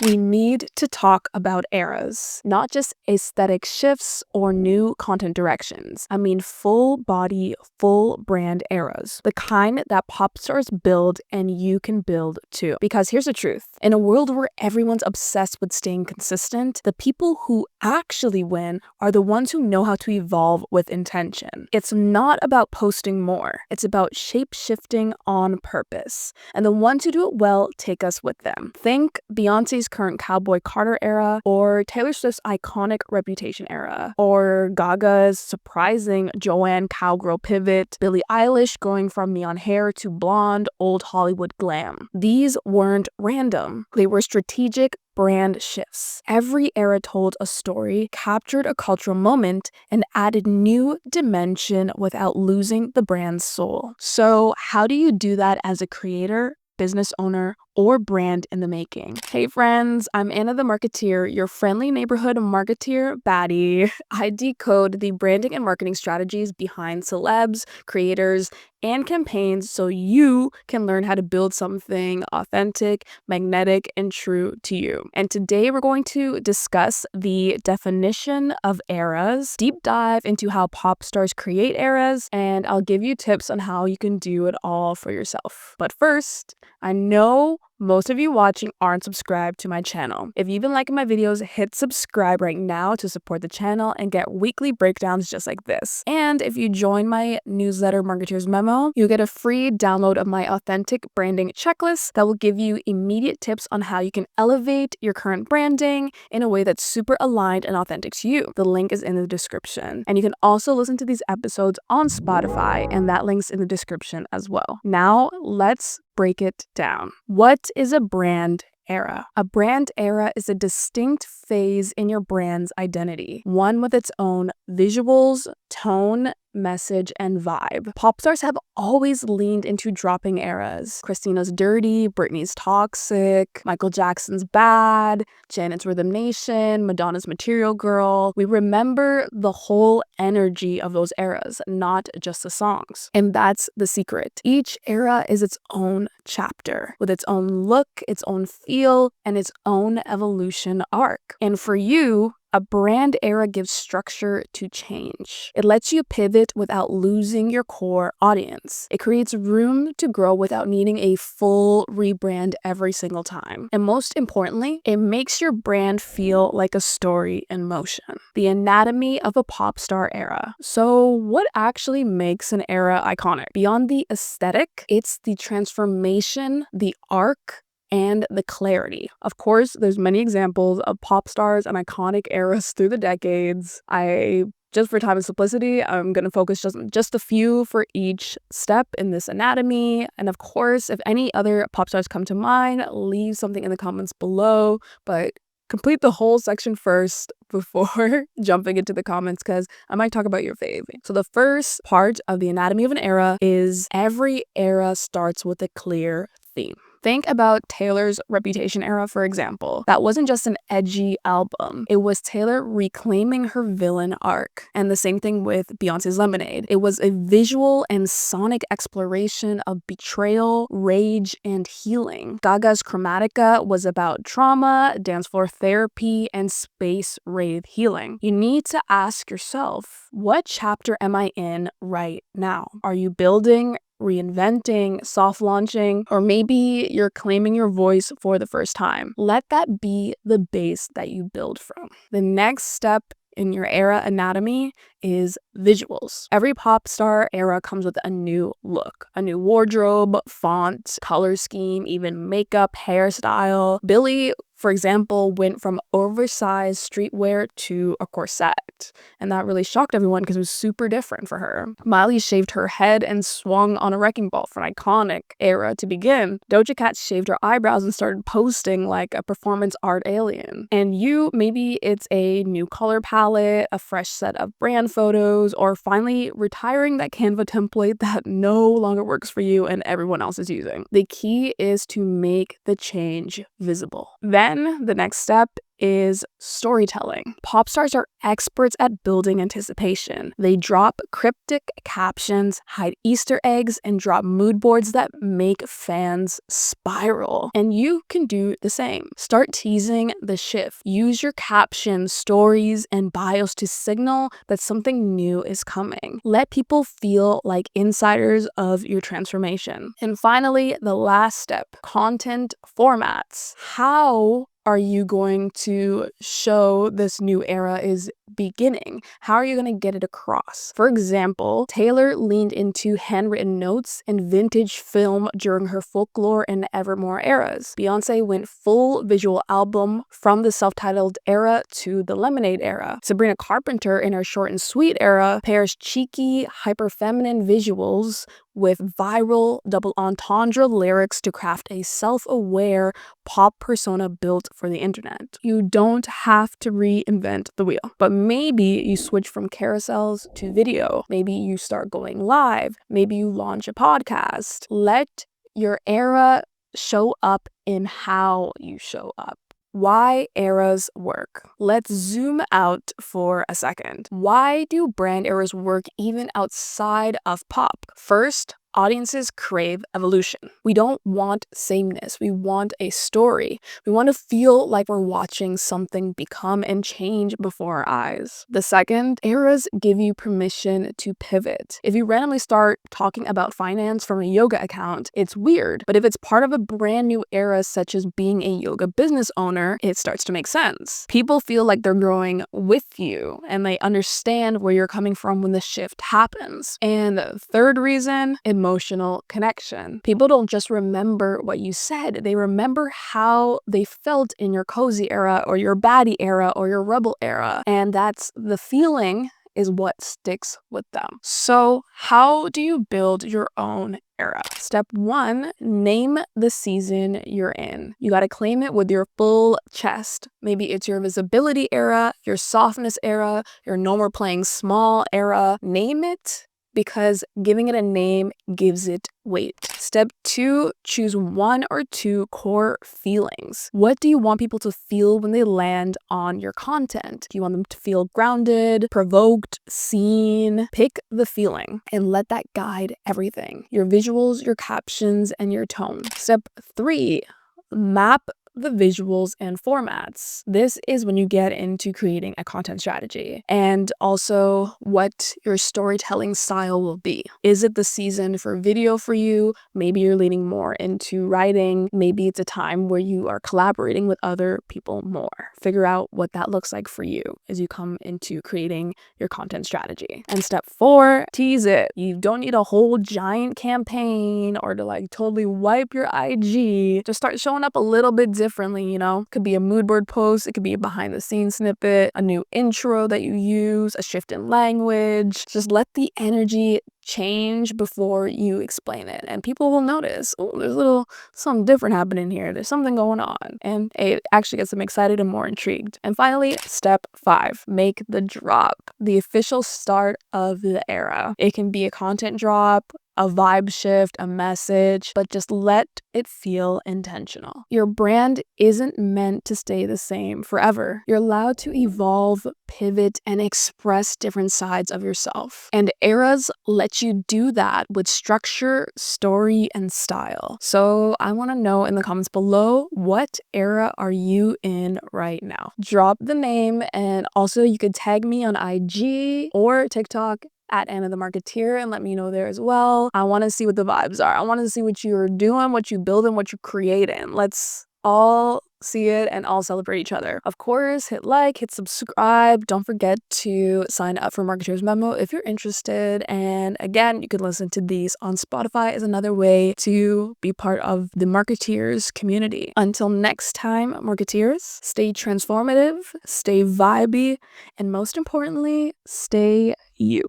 we need to talk about eras, not just aesthetic shifts or new content directions. I mean full body, full brand eras, the kind that pop stars build and you can build too. Because here's the truth, in a world where everyone's obsessed with staying consistent, the people who actually win are the ones who know how to evolve with intention. It's not about posting more, it's about shape-shifting on purpose. And the ones who do it well take us with them. Think Beyonce's current Cowboy Carter era, or Taylor Swift's iconic Reputation era, or Gaga's surprising Joanne Cowgirl pivot, Billie Eilish going from neon hair to blonde, old Hollywood glam. These weren't random. They were strategic brand shifts. Every era told a story, captured a cultural moment, and added new dimension without losing the brand's soul. So how do you do that as a creator, business owner, or brand in the making? Hey friends, I'm Ana The Marketeer, your friendly neighborhood marketeer baddie. I decode the branding and marketing strategies behind celebs, creators, and campaigns so you can learn how to build something authentic, magnetic, and true to you. And today we're going to discuss the definition of eras, deep dive into how pop stars create eras, and I'll give you tips on how you can do it all for yourself. But first, I know most of you watching aren't subscribed to my channel. If you've been liking my videos, hit subscribe right now to support the channel and get weekly breakdowns just like this. And if you join my newsletter Marketeers Memo, you'll get a free download of my authentic branding checklist that will give you immediate tips on how you can elevate your current branding in a way that's super aligned and authentic to you. The link is in the description. And you can also listen to these episodes on Spotify, and that link's in the description as well. Now, let's break it down. What is a brand era? A brand era is a distinct phase in your brand's identity, one with its own visuals, tone, message, and vibe. Pop stars have always leaned into dropping eras. Christina's Dirty, Britney's Toxic, Michael Jackson's Bad, Janet's Rhythm Nation, Madonna's Material Girl. We remember the whole energy of those eras, not just the songs. And that's the secret. Each era is its own chapter, with its own look, its own feel, and its own evolution arc. And for you, a brand era gives structure to change. It lets you pivot without losing your core audience. It creates room to grow without needing a full rebrand every single time. And most importantly, it makes your brand feel like a story in motion. The anatomy of a pop star era. So what actually makes an era iconic? Beyond the aesthetic, it's the transformation, the arc, and the clarity. Of course, there's many examples of pop stars and iconic eras through the decades. Just for time and simplicity, I'm going to focus just a few for each step in this anatomy. And of course, if any other pop stars come to mind, leave something in the comments below. But complete the whole section first before jumping into the comments, because I might talk about your fave. So the first part of the anatomy of an era is every era starts with a clear theme. Think about Taylor's Reputation era, for example. That wasn't just an edgy album. It was Taylor reclaiming her villain arc. And the same thing with Beyonce's Lemonade. It was a visual and sonic exploration of betrayal, rage, and healing. Gaga's Chromatica was about trauma, dance floor therapy, and space rave healing. You need to ask yourself, what chapter am I in right now? Are you building, reinventing, soft launching, or maybe you're claiming your voice for the first time? Let that be the base that you build from. The next step in your era anatomy is visuals. Every pop star era comes with a new look, a new wardrobe, font, color scheme, even makeup, hairstyle. Billie, for example, went from oversized streetwear to a corset, and that really shocked everyone because it was super different for her. Miley shaved her head and swung on a wrecking ball for an iconic era to begin. Doja Cat shaved her eyebrows and started posting like a performance art alien. And maybe it's a new color palette, a fresh set of brand photos, or finally retiring that Canva template that no longer works for you and everyone else is using. The key is to make the change visible. Then the next step is storytelling. Pop stars are experts at building anticipation. They drop cryptic captions, hide Easter eggs, and drop mood boards that make fans spiral. And you can do the same. Start teasing the shift. Use your captions, stories, and bios to signal that something new is coming. Let people feel like insiders of your transformation. And finally, the last step, content formats. How are you going to show this new era is beginning? How are you going to get it across? For example, Taylor leaned into handwritten notes and vintage film during her folklore and Evermore eras. Beyonce went full visual album from the self-titled era to the Lemonade era. Sabrina Carpenter in her short and sweet era pairs cheeky, hyper-feminine visuals with viral double entendre lyrics to craft a self-aware pop persona built for the internet. You don't have to reinvent the wheel, but maybe you switch from carousels to video. Maybe you start going live. Maybe you launch a podcast. Let your era show up in how you show up. Why eras work. Let's zoom out for a second. Why do brand eras work even outside of pop? First, audiences crave evolution. We don't want sameness. We want a story. We want to feel like we're watching something become and change before our eyes. The second, eras give you permission to pivot. If you randomly start talking about finance from a yoga account, it's weird. But if it's part of a brand new era, such as being a yoga business owner, it starts to make sense. People feel like they're growing with you and they understand where you're coming from when the shift happens. And the third reason, emotional connection. People don't just remember what you said, they remember how they felt in your cozy era or your baddie era or your rebel era. And that's the feeling is what sticks with them. So how do you build your own era? Step 1, name the season you're in. You got to claim it with your full chest. Maybe it's your visibility era, your softness era, your no more playing small era. Name it, because giving it a name gives it weight. Step 2, choose 1 or 2 core feelings. What do you want people to feel when they land on your content? Do you want them to feel grounded, provoked, seen? Pick the feeling and let that guide everything. Your visuals, your captions, and your tone. Step 3, map the visuals and formats. This is when you get into creating a content strategy and also what your storytelling style will be. Is it the season for video for you? Maybe you're leaning more into writing. Maybe it's a time where you are collaborating with other people more. Figure out what that looks like for you as you come into creating your content strategy. And step 4, tease it. You don't need a whole giant campaign or to like totally wipe your IG. Just start showing up a little bit differently, you know? Could be a mood board post, it could be a behind the scenes snippet, a new intro that you use, a shift in language. Just let the energy change before you explain it, and people will notice, oh, there's a little something different happening here, there's something going on, and it actually gets them excited and more intrigued. And finally, step 5, make the drop, the official start of the era. It can be a content drop, a vibe shift, a message, but just let it feel intentional. Your brand isn't meant to stay the same forever. You're allowed to evolve, pivot, and express different sides of yourself. And eras let you do that with structure, story, and style. So I want to know in the comments below, what era are you in right now? Drop the name, and also you could tag me on IG or TikTok at Ana The Marketeer and let me know there as well. I want to see what the vibes are. I want to see what you're doing, what you building, what you creating. Let's all see it and all celebrate each other. Of course, hit like, hit subscribe. Don't forget to sign up for Marketeer's Memo if you're interested. And again, you can listen to these on Spotify as another way to be part of the Marketeers community. Until next time, Marketeers, stay transformative, stay vibey, and most importantly, stay you.